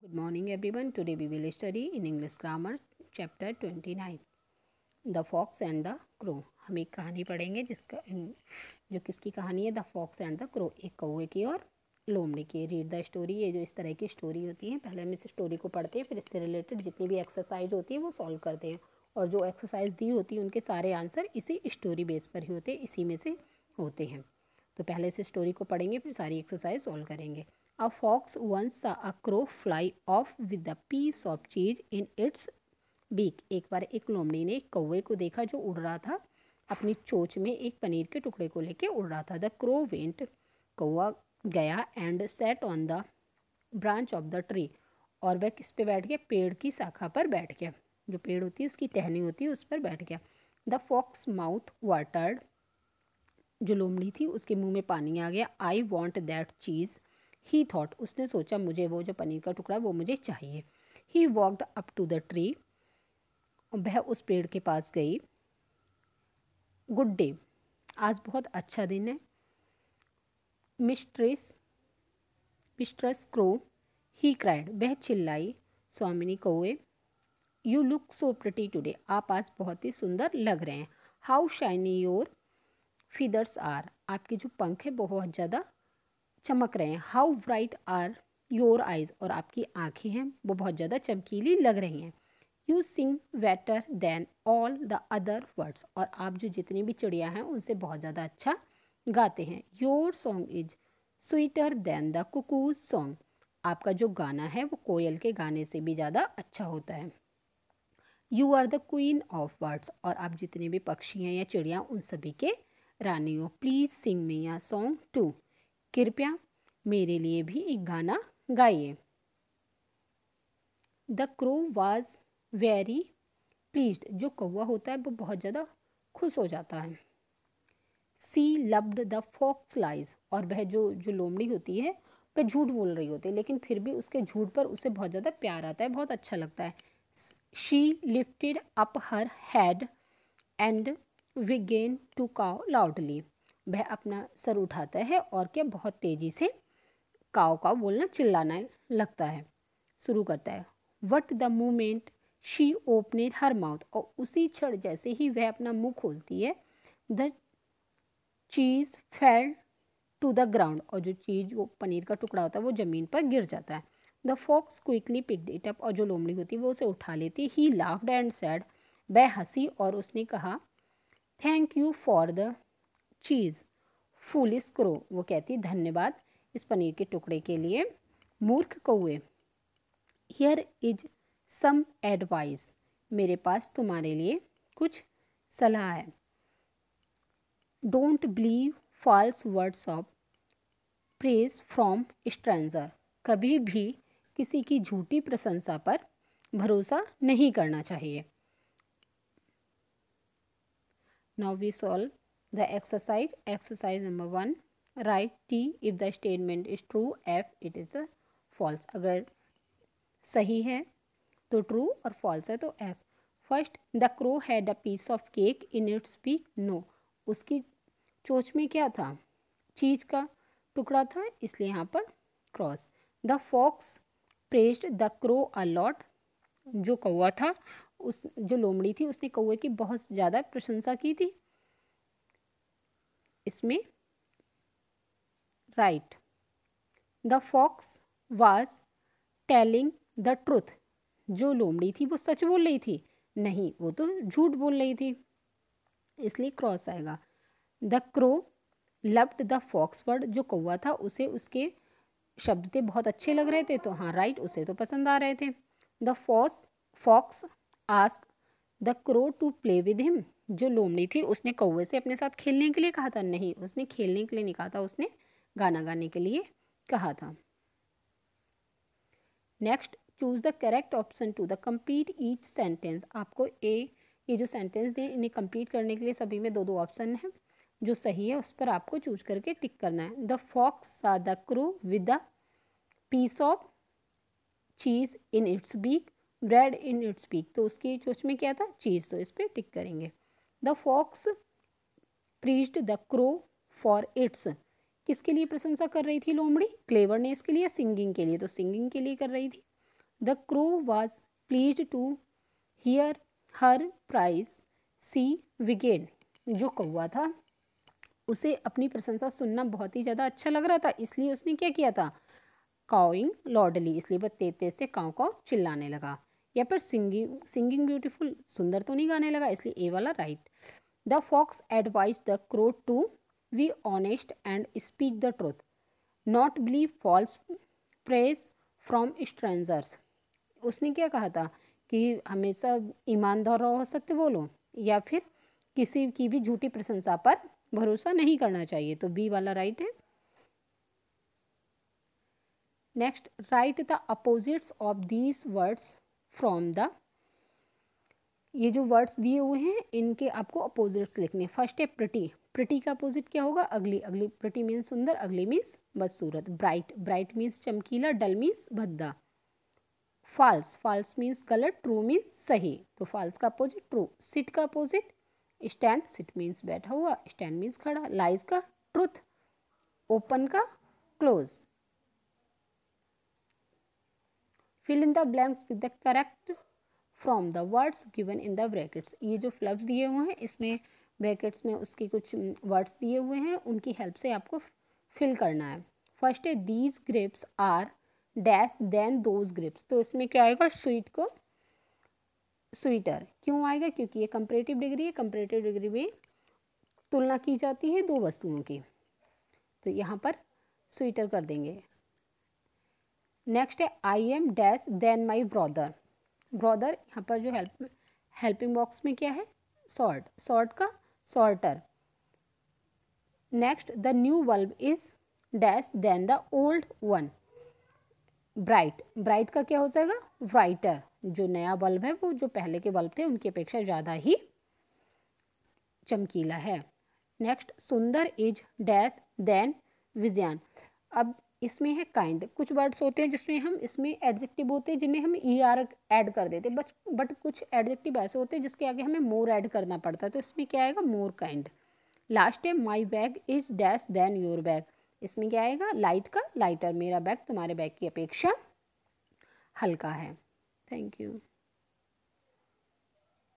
Good morning everyone. Today we will study in English grammar chapter 29 The Fox and the Crow. हम एक कहानी पढ़ेंगे जो किसकी कहानी है, the fox and the crow, एक कौवे की और लोमड़ी की। Read the story. ये जो इस तरह की स्टोरी होती है, पहले हम इस स्टोरी को पढ़ते हैं, फिर इससे रिलेटेड जितनी भी एक्सरसाइज होती है वो सॉल्व करते हैं, और जो एक्सरसाइज दी होती है उनके सारे आंसर इसी स्टोरी बेस पर ही होते हैं, इसी में से होते हैं। तो पहले से स्टोरी को पढ़ेंगे, फिर सारी एक्सरसाइज सॉल्व करेंगे। A fox once saw a crow fly off with a piece of cheese in its beak. एक बार एक लोमड़ी ने एक कौवे को देखा जो उड़ रहा था, अपनी चोंच में एक पनीर के टुकड़े को लेके उड़ रहा था। द क्रो वेंट, कौवा गया, and set on the branch of the tree, और वह किस पे बैठ गया, पेड़ की शाखा पर बैठ गया। जो पेड़ होती है उसकी टहनी होती है उस पर बैठ गया। द फॉक्स माउथ वाटर्ड, जो लोमड़ी थी उसके मुंह में पानी आ गया। I want that cheese, he thought, उसने सोचा मुझे वो जो पनीर का टुकड़ा वो मुझे चाहिए। He walked up to the tree, वह उस पेड़ के पास गई। गुड डे, आज बहुत अच्छा दिन है। मिस्ट्रेस क्रो, ही क्राइड, वह चिल्लाई। स्वामिनी कौवे, you look so pretty today, आप आज बहुत ही सुंदर लग रहे हैं। How shiny your feathers are, आपके जो पंख है बहुत ज़्यादा चमक रहे हैं। How bright are your eyes, और आपकी आँखें हैं वो बहुत ज़्यादा चमकीली लग रही हैं। You sing better than all the other words, और आप जो जितनी भी चिड़िया हैं उनसे बहुत ज़्यादा अच्छा गाते हैं। Your song is sweeter than the cuckoos song, आपका जो गाना है वो कोयल के गाने से भी ज़्यादा अच्छा होता है। You are the queen of birds, और आप जितने भी पक्षी हैं या चिड़िया उन सभी के रानी हो। Please sing me a song too, कृपया मेरे लिए भी एक गाना गाइए। The crow was very pleased, जो कौवा होता है वो बहुत ज़्यादा खुश हो जाता है। सी लव्ड द फॉक्स लाइज, और वह जो लोमड़ी होती है वह झूठ बोल रही होती है, लेकिन फिर भी उसके झूठ पर उसे बहुत ज़्यादा प्यार आता है, बहुत अच्छा लगता है। She lifted up her head and began to caw loudly, वह अपना सर उठाता है और क्या बहुत तेज़ी से काव काव बोलना, चिल्लाना लगता है, शुरू करता है। What the moment she opened her mouth, और उसी क्षण जैसे ही वह अपना मुंह खोलती है, the cheese fell to the ground, और जो चीज़ वो पनीर का टुकड़ा होता है वो ज़मीन पर गिर जाता है। The fox quickly picked it up, और जो लोमड़ी होती है वो उसे उठा लेती। ही लाफ्ड एंड सैड, वह हंसी और उसने कहा thank you for the cheese foolish crow, वो कहती धन्यवाद इस पनीर के टुकड़े के लिए मूर्ख कौवे। हियर इज सम एडवाइस, मेरे पास तुम्हारे लिए कुछ सलाह है। Don't believe false words of praise from stranger, कभी भी किसी की झूठी प्रशंसा पर भरोसा नहीं करना चाहिए। Now we solve the exercise number 1। Write T if the statement is true, F it is a false, अगर सही है तो ट्रू और फॉल्स है तो F. First, the crow had a piece of cake in its beak, no, उसकी चोंच में क्या था, चीज का टुकड़ा था, इसलिए यहाँ पर cross. The fox praised the crow a lot, जो कौवा था उस जो लोमड़ी थी उसने कौवे की बहुत ज़्यादा प्रशंसा की थी, इसमें right. The fox was telling the truth, जो लोमड़ी थी वो सच बोल रही थी, नहीं वो तो झूठ बोल रही थी, इसलिए क्रॉस आएगा। The crow loved the fox word, जो कौवा था उसे उसके शब्द थे बहुत अच्छे लग रहे थे, तो हाँ राइट, उसे तो पसंद आ रहे थे। The fox ask the crow to play with him, जो लोमड़ी थी उसने कौवे से अपने साथ खेलने के लिए कहा था, नहीं उसने खेलने के लिए नहीं कहा था, उसने गाना गाने के लिए कहा था। Next, choose the correct option to the complete each sentence, आपको ये जो सेंटेंस दिए इन्हें कंप्लीट करने के लिए सभी में दो दो ऑप्शन है, जो सही है उस पर आपको चूज करके टिक करना है। The fox saw the crow with the piece of cheese in its beak, bread in its beak, तो उसकी चोंच में क्या था, चीज, तो इस पर टिक करेंगे। The fox praised the crow for its, किसके लिए प्रशंसा कर रही थी लोमड़ी, क्लेवरनेस के लिए, सिंगिंग के लिए, तो सिंगिंग के लिए कर रही थी। The crow was pleased to hear her praise she began. जो कौवा था उसे अपनी प्रशंसा सुनना बहुत ही ज़्यादा अच्छा लग रहा था, इसलिए उसने क्या किया था, काउइंग लॉडली, इसलिए वह तेज तेज से काउ काउ चिल्लाने लगा। या फिर सिंगिंग ब्यूटीफुल, सुंदर तो नहीं गाने लगा, इसलिए ए वाला right. The fox advise the crow to be honest and speak the truth, not believe false praise from strangers. उसने क्या कहा था कि हमेशा ईमानदार रहो, सत्य बोलो, या फिर किसी की भी झूठी प्रशंसा पर भरोसा नहीं करना चाहिए, तो बी वाला राइट है। Next, right the opposites of these words from the, ये जो वर्ड्स दिए हुए हैं इनके आपको अपोजिट्स लिखने। फर्स्ट है प्रिटी, प्रिटी का अपोजिट क्या होगा, अगली, अगली प्रिटी मीन्स सुंदर, अगली मीन्स बदसूरत। ब्राइट, ब्राइट मीन्स चमकीला, डल मीन्स भद्दा। फॉल्स, फॉल्स मीन्स गलत, ट्रू मीन्स सही, तो फॉल्स का अपोजिट ट्रू। सिट का अपोजिट स्टैंड, सिट मीन्स बैठा हुआ, स्टैंड मीन्स खड़ा। लाइज का ट्रुथ, ओपन का close. Fill in the blanks with the correct from the words given in the brackets. ये जो फ्लब्स दिए हुए हैं इसमें ब्रैकेट्स में उसके कुछ वर्ड्स दिए हुए हैं, उनकी हेल्प से आपको फिल करना है। फर्स्ट है these grapes are dash than those grapes, तो इसमें क्या आएगा, स्वीट को स्वीटर। क्यों आएगा, क्योंकि ये कंपैरेटिव डिग्री है, कंपैरेटिव डिग्री में तुलना की जाती है दो वस्तुओं की, तो यहाँ पर स्वीटर कर देंगे। नेक्स्ट है I am dash than my brother, brother यहाँ पर जो हेल्पिंग बॉक्स में क्या है, सॉर्ट, सॉर्ट का sorter. Next, the new bulb is dash than the old one, bright, bright का क्या हो जाएगा, ब्राइटर। जो नया बल्ब है वो जो पहले के बल्ब थे उनकी अपेक्षा ज़्यादा ही चमकीला है। नेक्स्ट, सुंदर इज डैश देन विजयान। अब इसमें है काइंड, कुछ वर्ड्स होते हैं जिसमें हम, इसमें एडजेक्टिव होते हैं जिनमें हम ER ऐड कर देते हैं, बट कुछ एडजेक्टिव ऐसे होते हैं जिसके आगे हमें मोर ऐड करना पड़ता है, तो इसमें क्या आएगा, मोर काइंड। लास्ट है my bag is dash than your bag, इसमें क्या आएगा, लाइट का लाइटर, मेरा बैग तुम्हारे बैग की अपेक्षा हल्का है। Thank you.